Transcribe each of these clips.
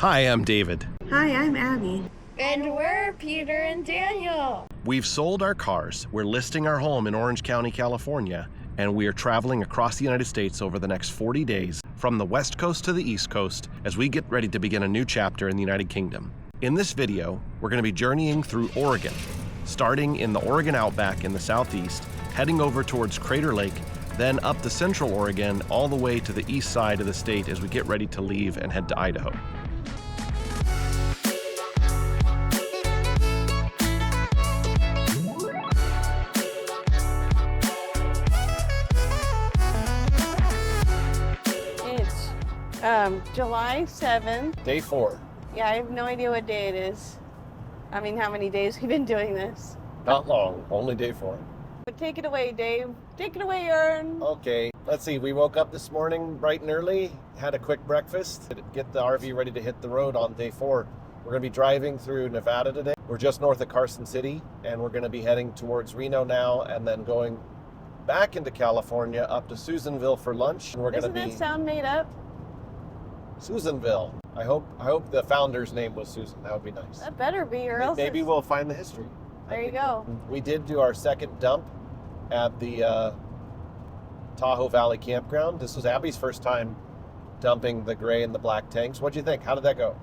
Hi, I'm David. Hi, I'm Abby. And we're Peter and Daniel. We've sold our cars, we're listing our home in Orange County, California, and we are traveling across the United States over the next 40 days from the West Coast to the East Coast as we get ready to begin a new chapter in the United Kingdom. In this video, we're going to be journeying through Oregon, starting in the Oregon Outback in the southeast, heading over towards Crater Lake, then up to Central Oregon, all the way to the east side of the state as we get ready to leave and head to Idaho. July 7th. Day 4. Yeah, I have no idea what day it is. I mean, how many days we've been doing this. Not long, only day 4. But take it away, Dave. Take it away, Ern. Okay, let's see. We woke up this morning bright and early, had a quick breakfast, get the RV ready to hit the road on day 4. We're going to be driving through Nevada today. We're just north of Carson City, and we're going to be heading towards Reno now, and then going back into California up to Susanville for lunch. And we're Doesn't that sound made up? Susanville. I hope the founder's name was Susan. That would be nice. That better be, or else Maybe we'll find the history. There you go. We did do our second dump at the Tahoe Valley Campground. This was Abby's first time dumping the gray and the black tanks. What'd you think? How did that go?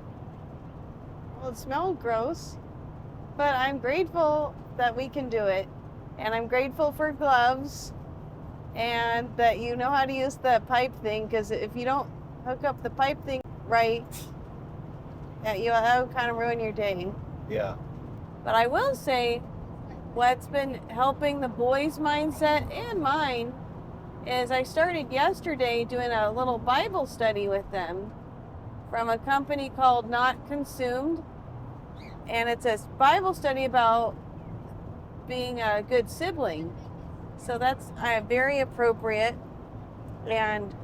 Well, it smelled gross, but I'm grateful that we can do it. And I'm grateful for gloves and that you know how to use the pipe thing, because if you don't hook up the pipe thing right, that would kind of ruin your day. Yeah. But I will say, what's been helping the boys' mindset and mine is I started yesterday doing a little Bible study with them from a company called Not Consumed. And it's a Bible study about being a good sibling. So that's very appropriate, and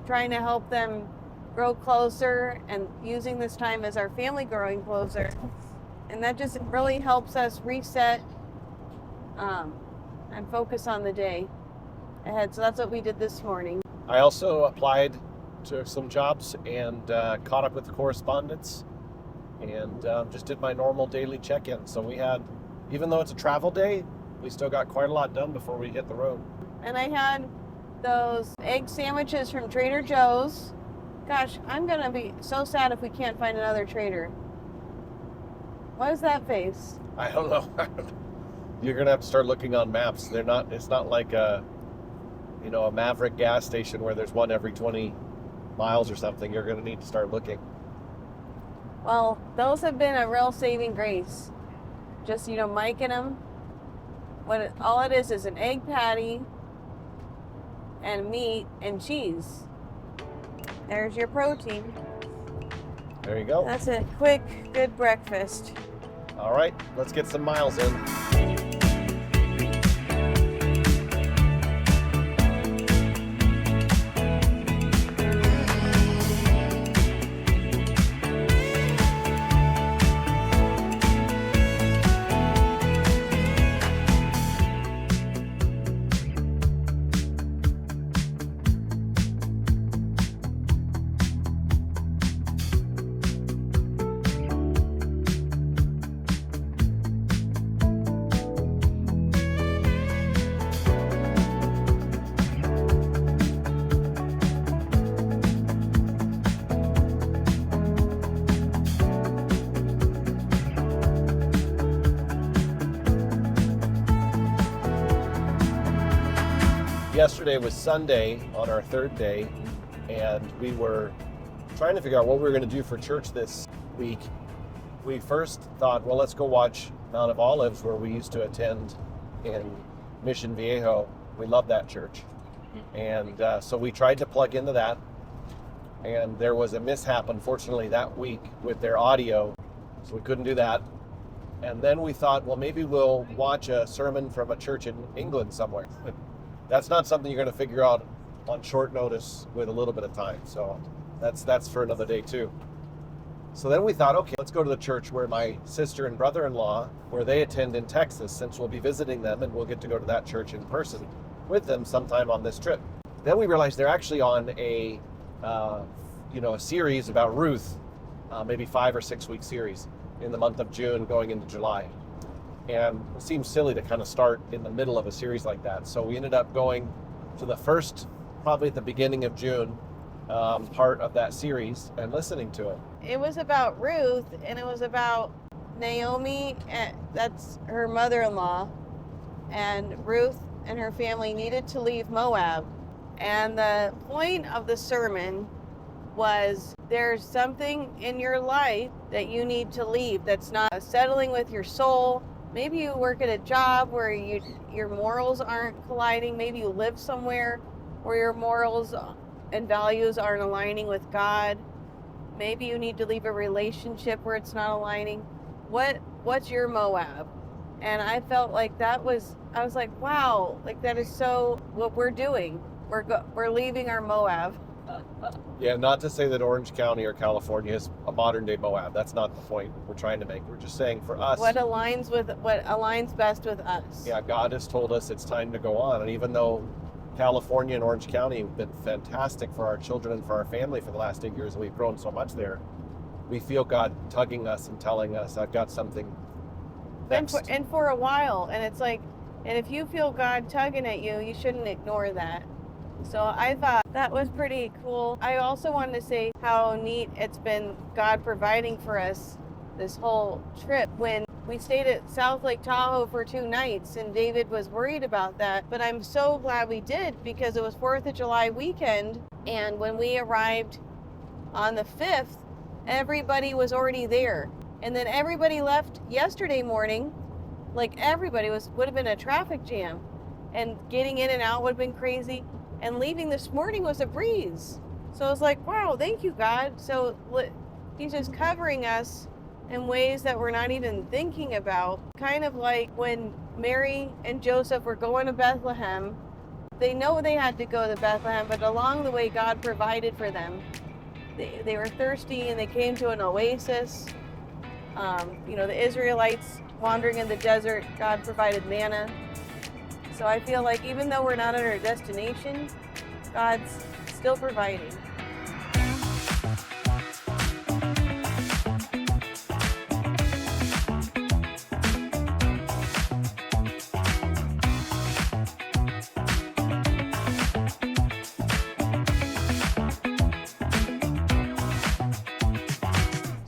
trying to help them grow closer and using this time as our family growing closer. And that just really helps us reset and focus on the day ahead. So that's what we did this morning. I also applied to some jobs and caught up with the correspondence and just did my normal daily check-in. So we had, even though it's a travel day, we still got quite a lot done before we hit the road. And I had those egg sandwiches from Trader Joe's. Gosh, I'm going to be so sad if we can't find another Trader. What is that face? I don't know. You're going to have to start looking on maps. It's not like a Maverick gas station where there's one every 20 miles or something. You're going to need to start looking. Well, those have been a real saving grace. Just, miking them. All it is an egg patty and meat and cheese. There's your protein. There you go. That's a quick, good breakfast. All right, let's get some miles in. Yesterday was Sunday on our third day, and we were trying to figure out what we were going to do for church this week. We first thought, well, let's go watch Mount of Olives, where we used to attend in Mission Viejo. We love that church. And so we tried to plug into that, and there was a mishap, unfortunately, that week with their audio, so we couldn't do that. And then we thought, well, maybe we'll watch a sermon from a church in England somewhere. That's not something you're going to figure out on short notice with a little bit of time. So that's for another day too. So then we thought, okay, let's go to the church where my sister and brother-in-law, where they attend in Texas, since we'll be visiting them and we'll get to go to that church in person with them sometime on this trip. Then we realized they're actually on a series about Ruth, maybe 5 or 6 week series in the month of June going into July. And it seems silly to kind of start in the middle of a series like that. So we ended up going to the first, probably at the beginning of June, part of that series and listening to it. It was about Ruth, and it was about Naomi, and that's her mother-in-law, and Ruth and her family needed to leave Moab. And the point of the sermon was there's something in your life that you need to leave that's not settling with your soul. Maybe you work at a job where your morals aren't colliding. Maybe you live somewhere where your morals and values aren't aligning with God. Maybe you need to leave a relationship where it's not aligning. What's your Moab? And I felt like I was like, wow, like that is so what we're doing. We're leaving our Moab. Yeah, not to say that Orange County or California is a modern day Moab. That's not the point we're trying to make. We're just saying for us, What aligns best with us. yeah, God has told us it's time to go on. And even though California and Orange County have been fantastic for our children and for our family for the last 8 years, and we've grown so much there, we feel God tugging us and telling us, I've got something next. And for a while, and it's like, and if you feel God tugging at you, you shouldn't ignore that. So I thought that was pretty cool. I also wanted to say how neat it's been God providing for us this whole trip. When we stayed at South Lake Tahoe for 2 nights, and David was worried about that, but I'm so glad we did, because it was 4th of July weekend, and when we arrived on the 5th, everybody was already there. And then everybody left yesterday morning. Like everybody would have been a traffic jam, and getting in and out would have been crazy. And leaving this morning was a breeze. So I was like, wow, thank you, God. So he's just covering us in ways that we're not even thinking about. Kind of like when Mary and Joseph were going to Bethlehem, they know they had to go to Bethlehem, but along the way, God provided for them. They were thirsty, and they came to an oasis. The Israelites wandering in the desert, God provided manna. So I feel like even though we're not at our destination, God's still providing.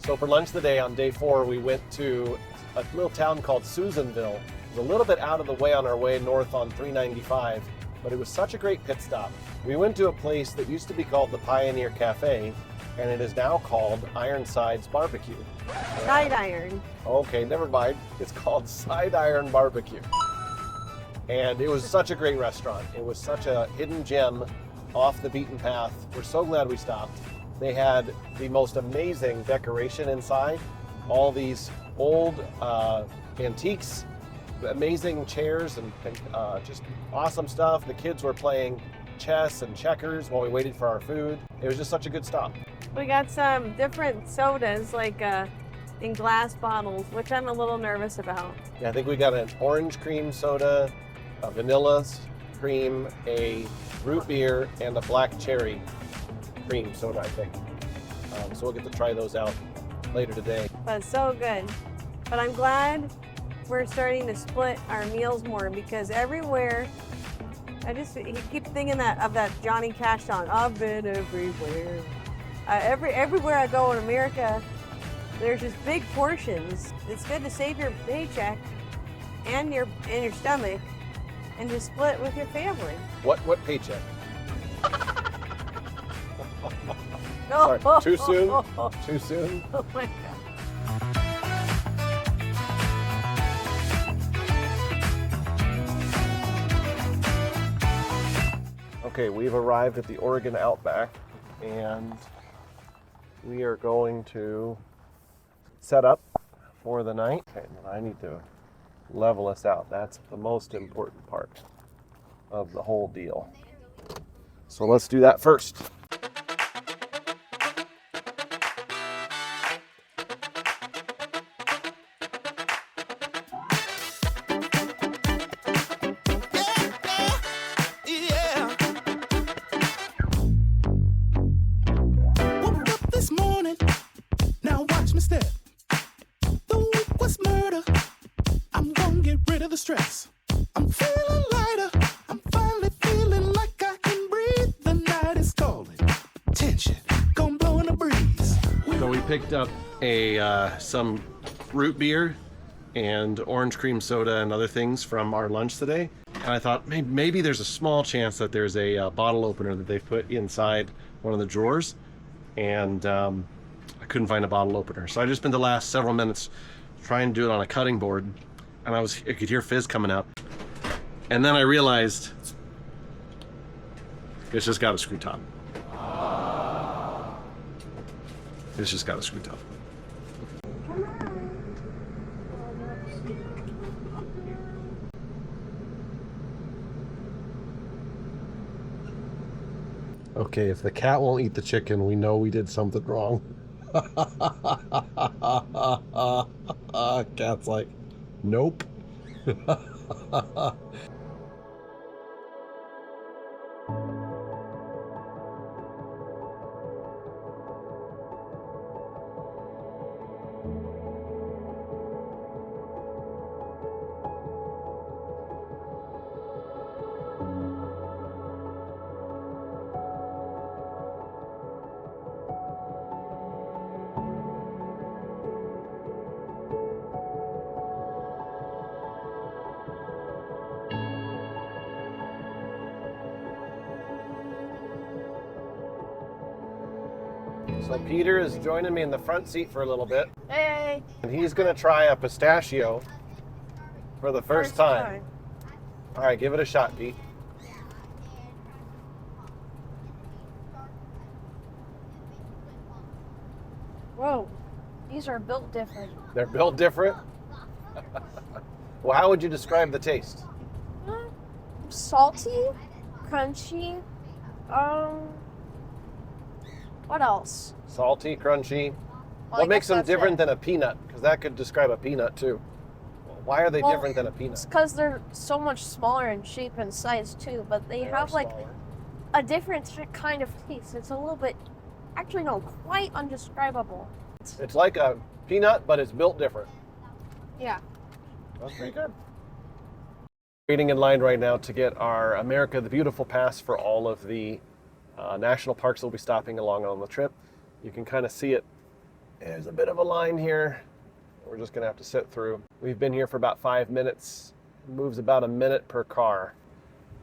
So for lunch today on day 4, we went to a little town called Susanville. It was a little bit out of the way on our way north on 395, but it was such a great pit stop. We went to a place that used to be called the Pioneer Cafe, and it is now called Ironside's Barbecue. Side iron. Okay, never mind. It's called Side Iron Barbecue. And it was such a great restaurant. It was such a hidden gem off the beaten path. We're so glad we stopped. They had the most amazing decoration inside. All these old antiques, amazing chairs, and just awesome stuff. The kids were playing chess and checkers while we waited for our food. It was just such a good stop. We got some different sodas, like in glass bottles, which I'm a little nervous about. Yeah, I think we got an orange cream soda, a vanilla cream, a root beer, and a black cherry cream soda, I think. So we'll get to try those out later today. But so good. But I'm glad we're starting to split our meals more, because everywhere, I keep thinking of that Johnny Cash song, I've been everywhere. Everywhere I go in America, there's just big portions. It's good to save your paycheck and your stomach and just split with your family. What paycheck? No. Sorry, too soon? Too soon? Oh my God. Okay, we've arrived at the Oregon Outback, and we are going to set up for the night. Okay, I need to level us out. That's the most important part of the whole deal. So let's do that first. Now watch me step. The week was murder. I'm gonna get rid of the stress. I'm feeling lighter. I'm finally feeling like I can breathe. The night is calling. Tension, gonna blow in a breeze. So we picked up some root beer and orange cream soda and other things from our lunch today. And I thought maybe there's a small chance that there's a bottle opener that they put inside one of the drawers. And I couldn't find a bottle opener. So I just spent the last several minutes trying to do it on a cutting board. And I could hear fizz coming out. And then I realized it's just got a screw top. It's just got a screw top. Okay, if the cat won't eat the chicken, we know we did something wrong. Cat's like, nope. So Peter is joining me in the front seat for a little bit. Hey. And he's going to try a pistachio for the first time. All right, give it a shot, Pete. Whoa, these are built different. They're built different? Well, how would you describe the taste? Salty, crunchy. What else? Salty, crunchy. Well, What makes them that's different it. than a peanut? Because that could describe a peanut too. Why are they Well, different than a It's peanut? because they're so much smaller in shape and size too, but they They have are like smaller. a different kind of taste. It's a little bit, actually no, quite undescribable. It's like a peanut, but it's built different. Yeah. That's pretty good. Waiting in line right now to get our America the Beautiful pass for all of the national parks we'll be stopping along on the trip. You can kind of see it. There's a bit of a line here. We're just going to have to sit through. We've been here for about 5 minutes. It moves about a minute per car.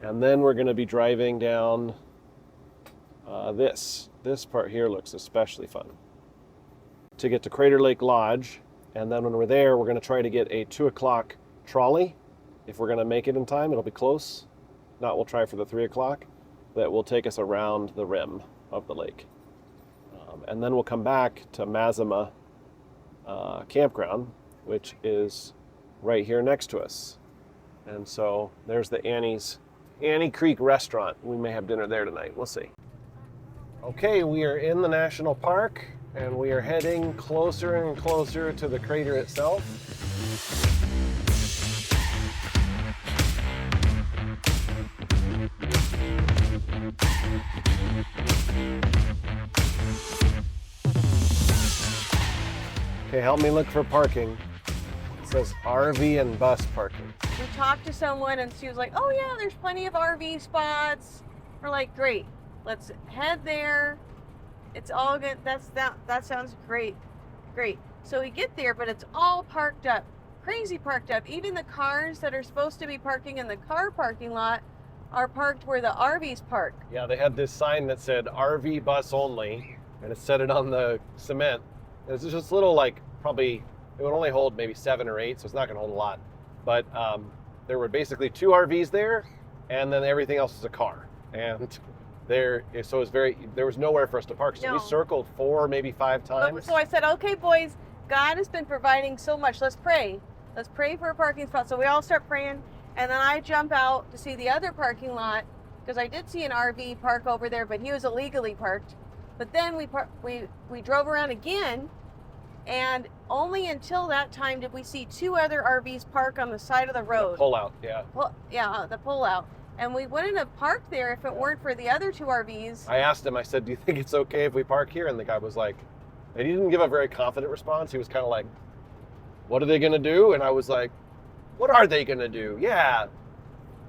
And then we're going to be driving down this. This part here looks especially fun. To get to Crater Lake Lodge. And then when we're there, we're going to try to get a 2 o'clock trolley. If we're going to make it in time, it'll be close. Not, we'll try for the 3 o'clock. That will take us around the rim of the lake. And then we'll come back to Mazama Campground, which is right here next to us. And so there's the Annie Creek restaurant. We may have dinner there tonight. We'll see. Okay, we are in the national park and we are heading closer and closer to the crater itself. Okay, help me look for parking. It says RV and bus parking. We talked to someone and she was like, oh yeah, there's plenty of RV spots. We're like, great, let's head there. It's all good. That sounds great. Great. So we get there, but it's all parked up. Crazy parked up. Even the cars that are supposed to be parking in the car parking lot are parked where the RVs park. Yeah, they had this sign that said RV bus only, and it said it on the cement. It's just little, like, probably, it would only hold maybe 7 or 8, so it's not gonna hold a lot. But there were basically 2 RVs there, and then everything else is a car. And there was nowhere for us to park. So No. we circled 4, maybe 5 times. So I said, okay, boys, God has been providing so much. Let's pray. Let's pray for a parking spot. So we all start praying. And then I jump out to see the other parking lot because I did see an RV park over there, but he was illegally parked. But then we drove around again, and only until that time did we see 2 other RVs park on the side of the road. Pull out, yeah. Well, yeah, the pull out. And we wouldn't have parked there if it weren't for the other 2 RVs. I asked him, I said, do you think it's okay if we park here? And the guy was like, And he didn't give a very confident response. He was kind of like, what are they going to do? And I was like, what are they going to do? Yeah,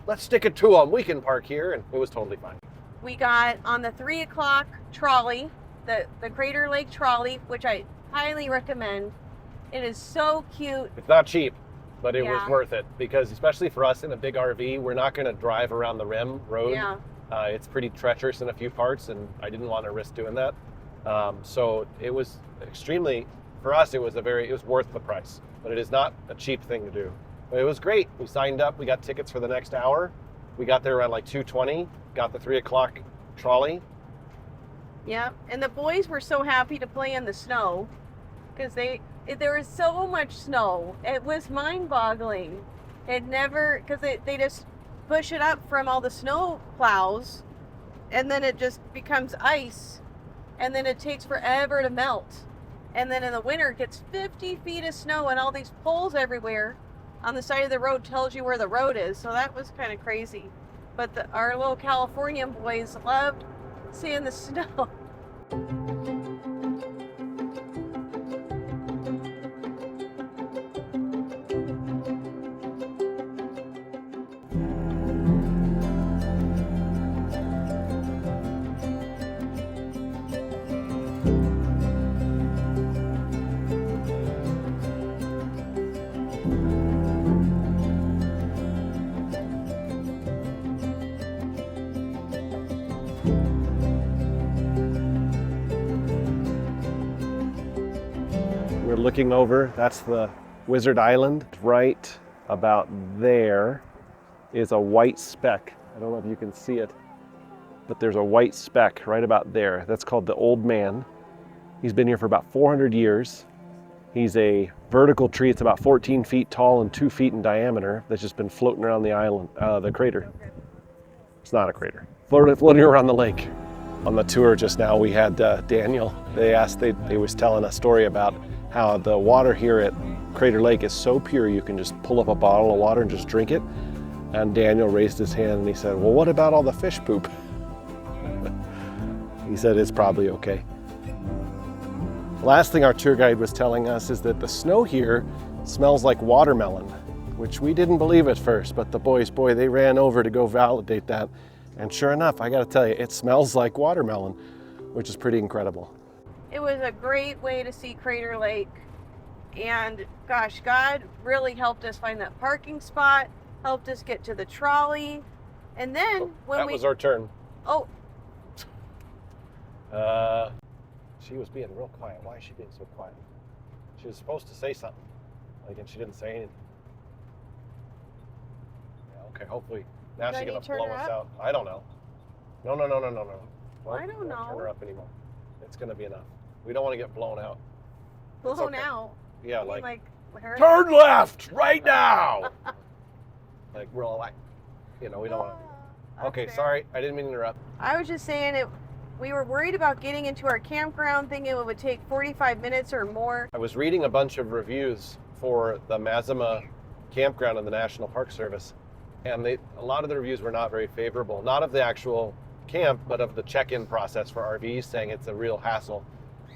let's stick it to them. We can park here. And it was totally fine. We got on the 3 o'clock trolley, the Crater Lake trolley, which I highly recommend. It is so cute. It's not cheap, but it was Yeah. worth it because especially for us in a big RV, we're not going to drive around the rim road. Yeah. It's pretty treacherous in a few parts, and I didn't want to risk doing that. So it was extremely, for us, it was worth the price, but it is not a cheap thing to do. But it was great. We signed up. We got tickets for the next hour. We got there around like 2:20. Got the 3 o'clock trolley. Yeah, and the boys were so happy to play in the snow because there was so much snow. It was mind-boggling. Because they just push it up from all the snow plows, and then it just becomes ice, and then it takes forever to melt. And then in the winter, it gets 50 feet of snow and all these poles everywhere on the side of the road tells you where the road is. So that was kind of crazy. But our little Californian boys loved seeing the snow. We're looking over, that's the Wizard Island. Right about there is a white speck. I don't know if you can see it, but there's a white speck right about there. That's called the Old Man. He's been here for about 400 years. He's a vertical tree. It's about 14 feet tall and 2 feet in diameter that's just been floating around the island, the crater. It's not a crater. Floating around the lake. On the tour just now, we had Daniel. They was telling a story about how the water here at Crater Lake is so pure you can just pull up a bottle of water and just drink it. And Daniel raised his hand and he said, well, what about all the fish poop? He said it's probably okay. Last thing our tour guide was telling us is that the snow here smells like watermelon, which we didn't believe at first, but the boys, they ran over to go validate that. And sure enough, I gotta tell you, it smells like watermelon, which is pretty incredible. It was a great way to see Crater Lake. And gosh, God really helped us find that parking spot, helped us get to the trolley. And then when that was our turn. Oh, she was being real quiet. Why is she being so quiet? She was supposed to say something, and she didn't say anything. Yeah, okay, hopefully. Now she's gonna blow us out. I don't know. No. I don't Don't know. turn her up anymore. It's gonna be enough. We don't want to get blown out. blown okay. out. Yeah, You mean like her? turn left right now. Like we're all like, we don't want to. Okay, fair. sorry, I didn't mean to interrupt. I was just saying we were worried about getting into our campground, thinking it would take 45 minutes or more. I was reading a bunch of reviews for the Mazama Campground in the National Park Service, and a lot of the reviews were not very favorable. Not of the actual camp, but of the check-in process for RVs, saying it's a real hassle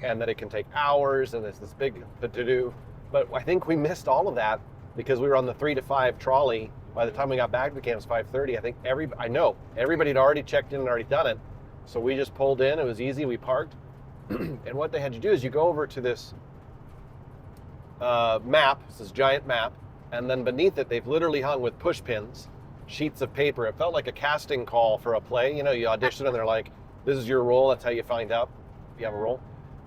and that it can take hours and it's this big to-do. But I think we missed all of that because we were on the 3 to 5 trolley. By the time we got back to the camp, it was 5:30. I think everybody had already checked in and already done it. So we just pulled in. It was easy. We parked. And what they had you do is you go over to this map. It's this giant map. And then beneath it, they've literally hung with push pins, sheets of paper. It felt like a casting call for a play. You audition and they're like, this is your role. That's how you find out if you have a role.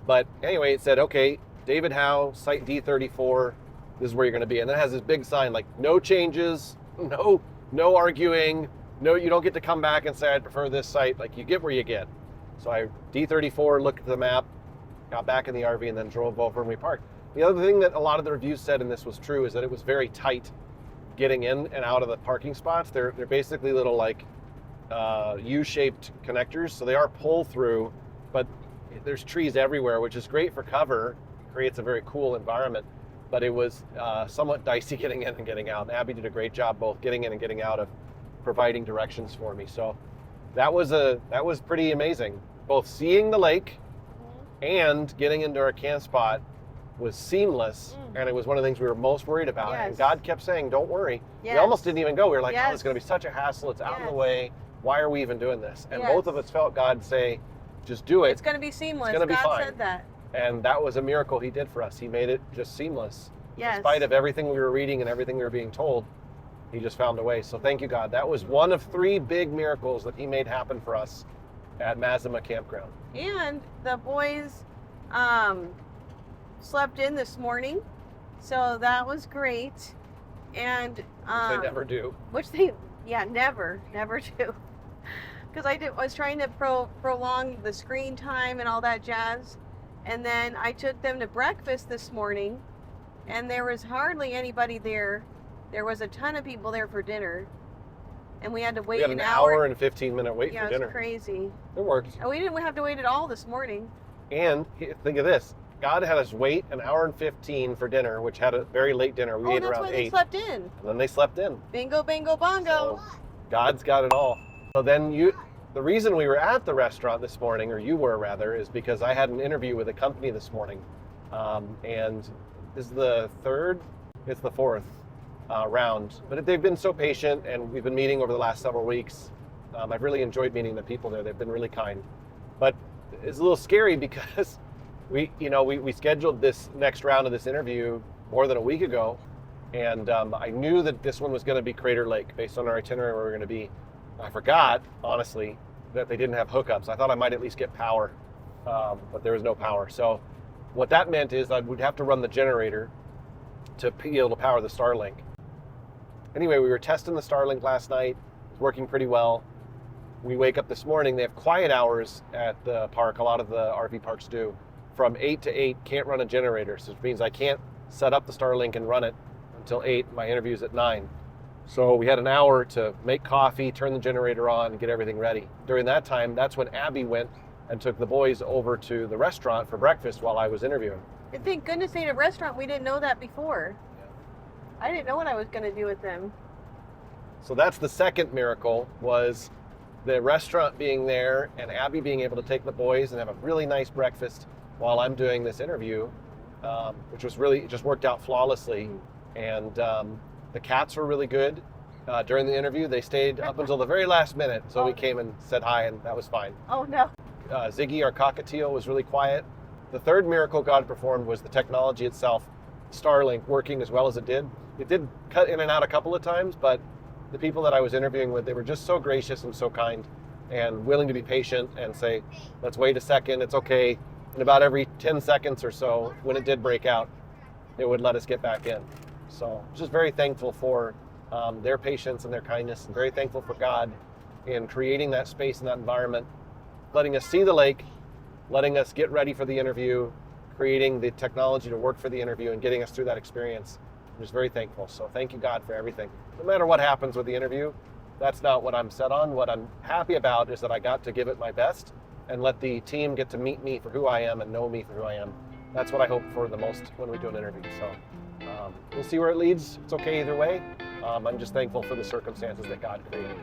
But anyway, it said, okay, David Howe, site D34. This is where you're going to be. And then it has this big sign like, no changes, no arguing. No, you don't get to come back and say, I'd prefer this site. Like, you get where you get. So I D34, looked at the map, got back in the RV, and then drove over and we parked. The other thing that a lot of the reviews said, and this was true, is that it was very tight getting in and out of the parking spots. They're basically little like U-shaped connectors. So they are pull-through, but there's trees everywhere, which is great for cover. Creates a very cool environment. But it was somewhat dicey getting in and getting out. And Abby did a great job both getting in and getting out of providing directions for me. So that was pretty amazing. Both seeing the lake and getting into our camp spot was seamless, and it was one of the things we were most worried about. Yes. And God kept saying, "Don't worry." Yes. We almost didn't even go. We were like, "Oh, Yes. it's going to be such a hassle. It's out in the Yes. way. Why are we even doing this?" And Yes. both of us felt God say, "Just do it." It's going to be seamless. It's gonna be God fine. said that. And that was a miracle He did for us. He made it just seamless. Yes. In spite of everything we were reading and everything we were being told, He just found a way. So thank you, God. That was one of 3 big miracles that He made happen for us at Mazama Campground. And the boys slept in this morning, so that was great. And They never do. which they never do, because I was trying to prolong the screen time and all that jazz. And then I took them to breakfast this morning, and there was hardly anybody there. There was a ton of people there for dinner, and we had to wait We had an an hour and 15-minute wait Yeah, for it was dinner. crazy. It worked. And we didn't have to wait at all this morning. And think of this. God had us wait an hour and 15 for dinner, which had a very late dinner. We ate That's around why 8. they slept in. And then they slept in. Bingo, bingo, bongo. So God's got it all. So then the reason we were at the restaurant this morning, or you were rather, is because I had an interview with a company this morning. And this is the 4th round. But they've been so patient, and we've been meeting over the last several weeks. I've really enjoyed meeting the people there. They've been really kind. But it's a little scary because we scheduled this next round of this interview more than a week ago, and I knew that this one was going to be Crater Lake based on our itinerary where we were going to be. I forgot, honestly, that they didn't have hookups. I thought I might at least get power, but there was no power. So what that meant is I would have to run the generator to be able to power the Starlink. Anyway, we were testing the Starlink last night. It was working pretty well. We wake up this morning, they have quiet hours at the park. A lot of the RV parks do. From 8 to 8, can't run a generator, so which means I can't set up the Starlink and run it until 8. My interview's at 9. So we had an hour to make coffee, turn the generator on, and get everything ready. During that time, that's when Abby went and took the boys over to the restaurant for breakfast while I was interviewing. And thank goodness they had a restaurant. We didn't know that before. I didn't know what I was going to do with them. So that's the second miracle, was the restaurant being there and Abby being able to take the boys and have a really nice breakfast while I'm doing this interview, which was really, it just worked out flawlessly. And the cats were really good during the interview. They stayed up until the very last minute, so we came and said hi, and that was fine. Oh, no. Ziggy, our cockatiel, was really quiet. The third miracle God performed was the technology itself, Starlink, working as well as it did. It did cut in and out a couple of times, but the people that I was interviewing with, they were just so gracious and so kind and willing to be patient and say, let's wait a second, it's okay. And about every 10 seconds or so, when it did break out, it would let us get back in. So just very thankful for their patience and their kindness, and very thankful for God in creating that space and that environment, letting us see the lake, letting us get ready for the interview, creating the technology to work for the interview, and getting us through that experience. I'm just very thankful. So thank you, God, for everything. No matter what happens with the interview, that's not what I'm set on. What I'm happy about is that I got to give it my best and let the team get to meet me for who I am and know me for who I am. That's what I hope for the most when we do an interview. So we'll see where it leads. It's okay either way. I'm just thankful for the circumstances that God created.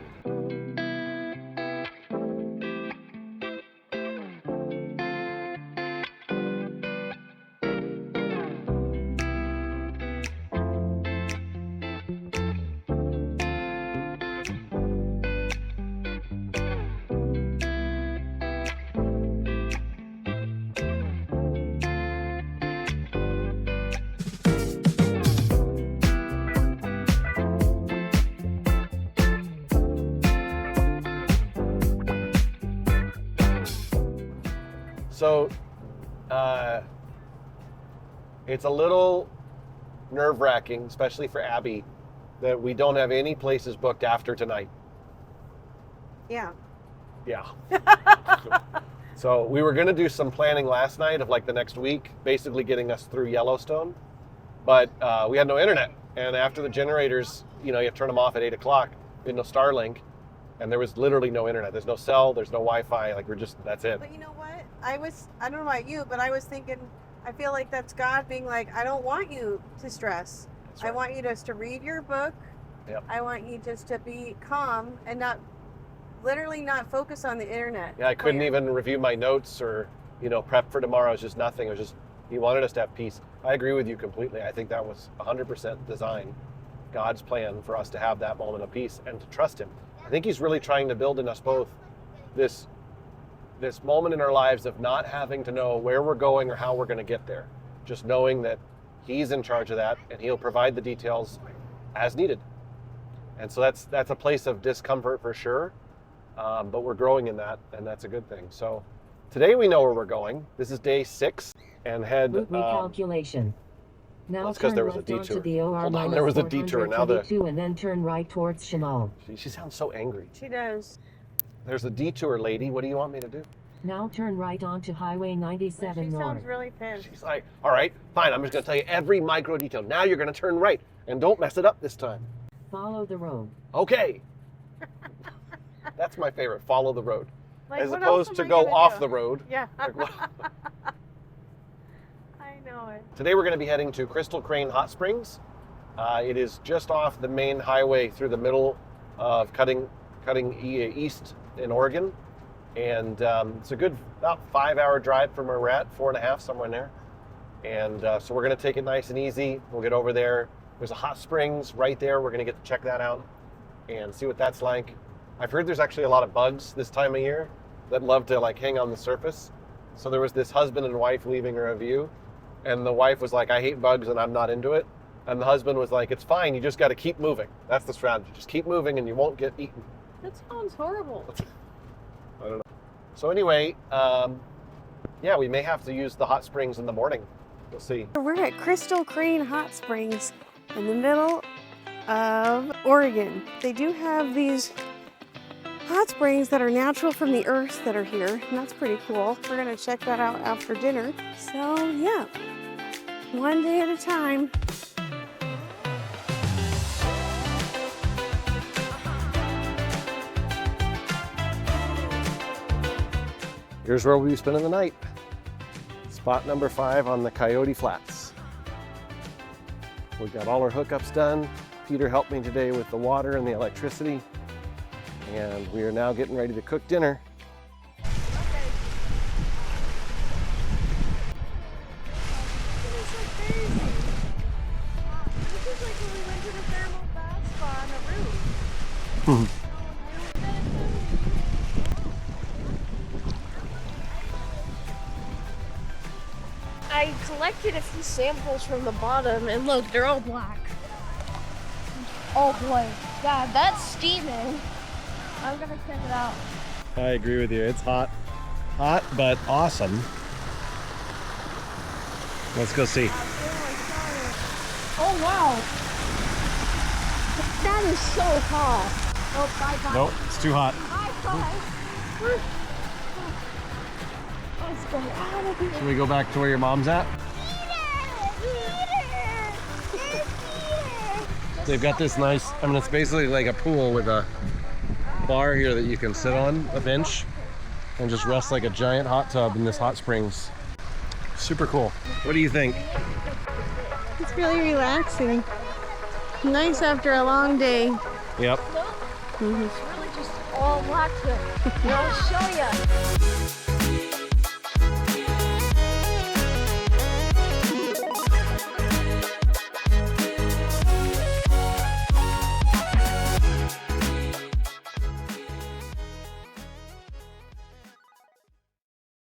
So it's a little nerve-wracking, especially for Abby, that we don't have any places booked after tonight. Yeah. Yeah. So we were going to do some planning last night of like the next week, basically getting us through Yellowstone, but we had no internet. And after the generators, you have to turn them off at 8 o'clock. We had no Starlink, and there was literally no internet. There's no cell, there's no Wi-Fi, that's it. But you know what? I don't know about you, but I was thinking, I feel like that's God being like, I don't want you to stress. That's right. I want you just to read your book. Yep. I want you just to be calm and not focus on the internet. Yeah, I couldn't even review my notes or, prep for tomorrow is just nothing. It was just, he wanted us to have peace. I agree with you completely. I think that was 100% design, God's plan for us to have that moment of peace and to trust him. I think he's really trying to build in us both this moment in our lives of not having to know where we're going or how we're going to get there. Just knowing that he's in charge of that and he'll provide the details as needed. And so that's a place of discomfort for sure, but we're growing in that, and that's a good thing. So today we know where we're going. This is day 6 and head... Route recalculation. Now that's because there was a left detour. onto the OR Hold on, there was a detour. Now and then turn right towards Chenal. She sounds so angry. She does. There's a detour, lady. What do you want me to do? Now turn right onto Highway 97 She north. sounds really pissed. She's like, all right, fine. I'm just going to tell you every micro detail. Now you're going to turn right, and don't mess it up this time. Follow the road. Okay. That's my favorite. Follow the road. Like, As what opposed else to am I go gonna off do? the road. Yeah. Like, what? I know it. Today we're going to be heading to Crystal Crane Hot Springs. It is just off the main highway through the middle of cutting east in Oregon. And it's a good about 5-hour drive from where we're at, 4.5, somewhere in there. And so we're going to take it nice and easy. We'll get over there. There's a hot springs right there. We're going to get to check that out and see what that's like. I've heard there's actually a lot of bugs this time of year that love to like hang on the surface. So there was this husband and wife leaving a review, and the wife was like, I hate bugs and I'm not into it. And the husband was like, it's fine, you just got to keep moving. That's the strategy. Just keep moving and you won't get eaten. That sounds horrible. I don't know. So anyway, yeah, we may have to use the hot springs in the morning. We'll see. We're at Crystal Crane Hot Springs in the middle of Oregon. They do have these hot springs that are natural from the earth that are here, and that's pretty cool. We're gonna check that out after dinner. So yeah, one day at a time. Here's where we'll be spending the night. Spot number 5 on the Coyote Flats. We got all our hookups done. Peter helped me today with the water and the electricity. And we are now getting ready to cook dinner. I collected a few samples from the bottom, and look, they're all black. Oh boy, God, that's steaming. I'm gonna check it out. I agree with you. It's hot. Hot, but awesome. Let's go see. Oh wow, that is so hot. Oh, bye. Nope, it's too hot. Bye. Let's go out of here. Should we go back to where your mom's at? They've got this nice, I mean, it's basically like a pool with a bar here that you can sit on, a bench, and just rest like a giant hot tub in this hot springs. Super cool. What do you think? It's really relaxing. Nice after a long day. Yep. It's really just all black here. I'll show you.